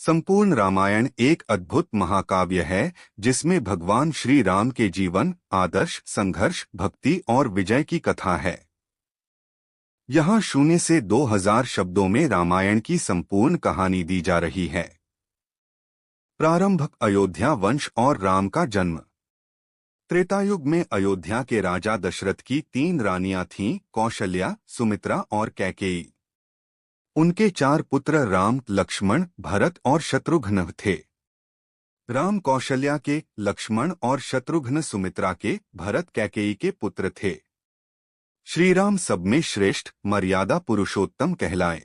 संपूर्ण रामायण एक अद्भुत महाकाव्य है जिसमें भगवान श्री राम के जीवन, आदर्श, संघर्ष, भक्ति और विजय की कथा है। यहाँ 0 से 2000 शब्दों में रामायण की संपूर्ण कहानी दी जा रही है। प्रारंभ अयोध्या वंश और राम का जन्म। त्रेतायुग में अयोध्या के राजा दशरथ की 3 रानियां थीं, कौशल्या, सुमित्रा और कैकेयी। उनके 4 पुत्र राम, लक्ष्मण, भरत और शत्रुघ्न थे। राम कौशल्या के, लक्ष्मण और शत्रुघ्न सुमित्रा के, भरत कैकेयी के पुत्र थे। श्रीराम सब में श्रेष्ठ, मर्यादा पुरुषोत्तम कहलाए।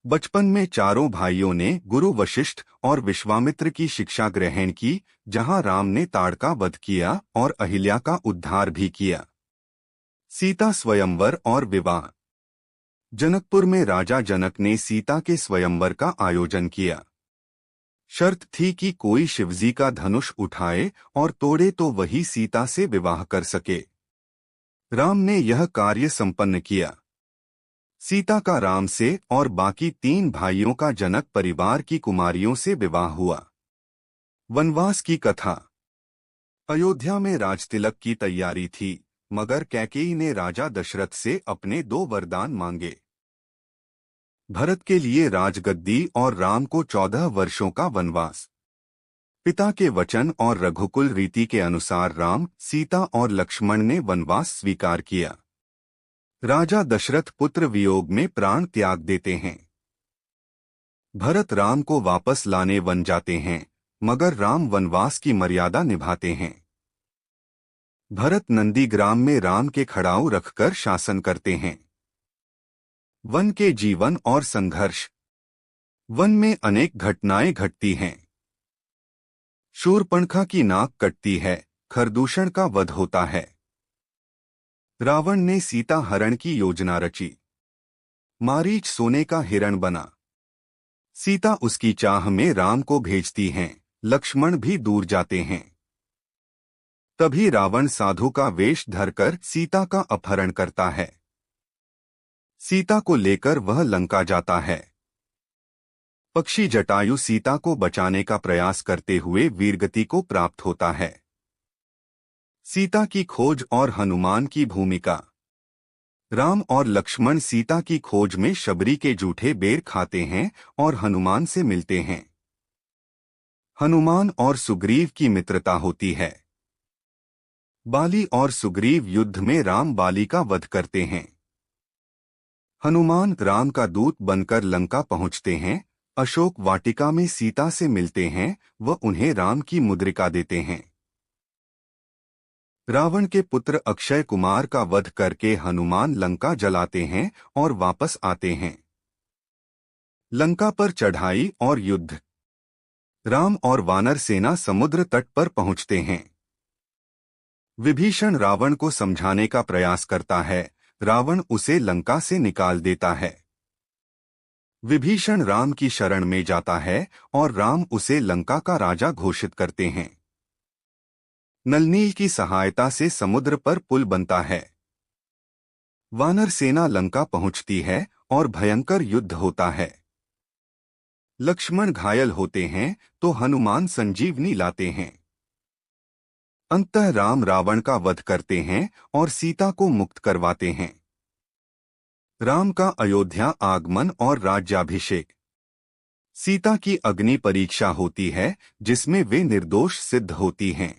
बचपन में चारों भाइयों ने गुरु वशिष्ठ और विश्वामित्र की शिक्षा ग्रहण की, जहां राम ने ताड़का वध किया और अहिल्या का उद्धार भी किया। सीता स्वयंवर और विवाह। जनकपुर में राजा जनक ने सीता के स्वयंवर का आयोजन किया। शर्त थी कि कोई शिवजी का धनुष उठाए और तोड़े तो वही सीता से विवाह कर सके। राम ने यह कार्य संपन्न किया। सीता का राम से और बाकी 3 भाइयों का जनक परिवार की कुमारियों से विवाह हुआ। वनवास की कथा। अयोध्या में राजतिलक की तैयारी थी, मगर कैकेयी ने राजा दशरथ से अपने 2 वरदान मांगे। भरत के लिए राजगद्दी और राम को 14 वर्षों का वनवास। पिता के वचन और रघुकुल रीति के अनुसार राम, सीता और लक्ष्मण ने वनवास स्वीकार किया। राजा दशरथ पुत्र वियोग में प्राण त्याग देते हैं। भरत राम को वापस लाने वन जाते हैं, मगर राम वनवास की मर्यादा निभाते हैं। भरत नंदीग्राम में राम के खड़ाऊ रखकर शासन करते हैं। वन के जीवन और संघर्ष। वन में अनेक घटनाएं घटती हैं। शूर्पणखा की नाक कटती है, खरदूषण का वध होता है। रावण ने सीता हरण की योजना रची। मारीच सोने का हिरण बना। सीता उसकी चाह में राम को भेजती हैं, लक्ष्मण भी दूर जाते हैं। तभी रावण साधु का वेश धरकर सीता का अपहरण करता है। सीता को लेकर वह लंका जाता है। पक्षी जटायु सीता को बचाने का प्रयास करते हुए वीरगति को प्राप्त होता है। सीता की खोज और हनुमान की भूमिका। राम और लक्ष्मण सीता की खोज में शबरी के जूठे बेर खाते हैं और हनुमान से मिलते हैं। हनुमान और सुग्रीव की मित्रता होती है। बाली और सुग्रीव युद्ध में राम बाली का वध करते हैं। हनुमान राम का दूत बनकर लंका पहुंचते हैं। अशोक वाटिका में सीता से मिलते हैं, वह उन्हें राम की मुद्रिका देते हैं। रावण के पुत्र अक्षय कुमार का वध करके हनुमान लंका जलाते हैं और वापस आते हैं। लंका पर चढ़ाई और युद्ध। राम और वानर सेना समुद्र तट पर पहुंचते हैं। विभीषण रावण को समझाने का प्रयास करता है, रावण उसे लंका से निकाल देता है। विभीषण राम की शरण में जाता है और राम उसे लंका का राजा घोषित करते हैं। नलनील की सहायता से समुद्र पर पुल बनता है। वानर सेना लंका पहुंचती है और भयंकर युद्ध होता है। लक्ष्मण घायल होते हैं तो हनुमान संजीवनी लाते हैं। अंततः राम रावण का वध करते हैं और सीता को मुक्त करवाते हैं। राम का अयोध्या आगमन और राज्याभिषेक। सीता की अग्नि परीक्षा होती है, जिसमें वे निर्दोष सिद्ध होती हैं।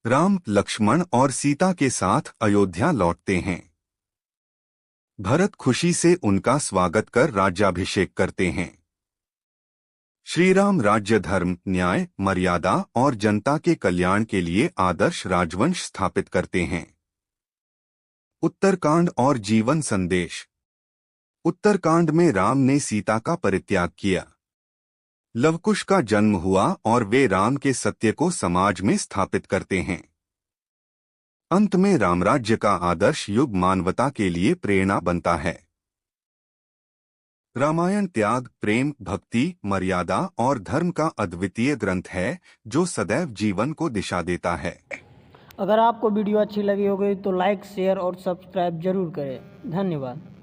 राम, लक्ष्मण और सीता के साथ अयोध्या लौटते हैं। भरत खुशी से उनका स्वागत कर राज्याभिषेक करते हैं। श्रीराम राज्य धर्म, न्याय, मर्यादा और जनता के कल्याण के लिए आदर्श राजवंश स्थापित करते हैं। उत्तरकांड और जीवन संदेश। उत्तरकांड में राम ने सीता का परित्याग किया। लवकुश का जन्म हुआ और वे राम के सत्य को समाज में स्थापित करते हैं। अंत में रामराज्य का आदर्श युग मानवता के लिए प्रेरणा बनता है। रामायण त्याग, प्रेम, भक्ति, मर्यादा और धर्म का अद्वितीय ग्रंथ है जो सदैव जीवन को दिशा देता है। अगर आपको वीडियो अच्छी लगी होगी तो लाइक, शेयर और सब्सक्राइब जरूर करें। धन्यवाद।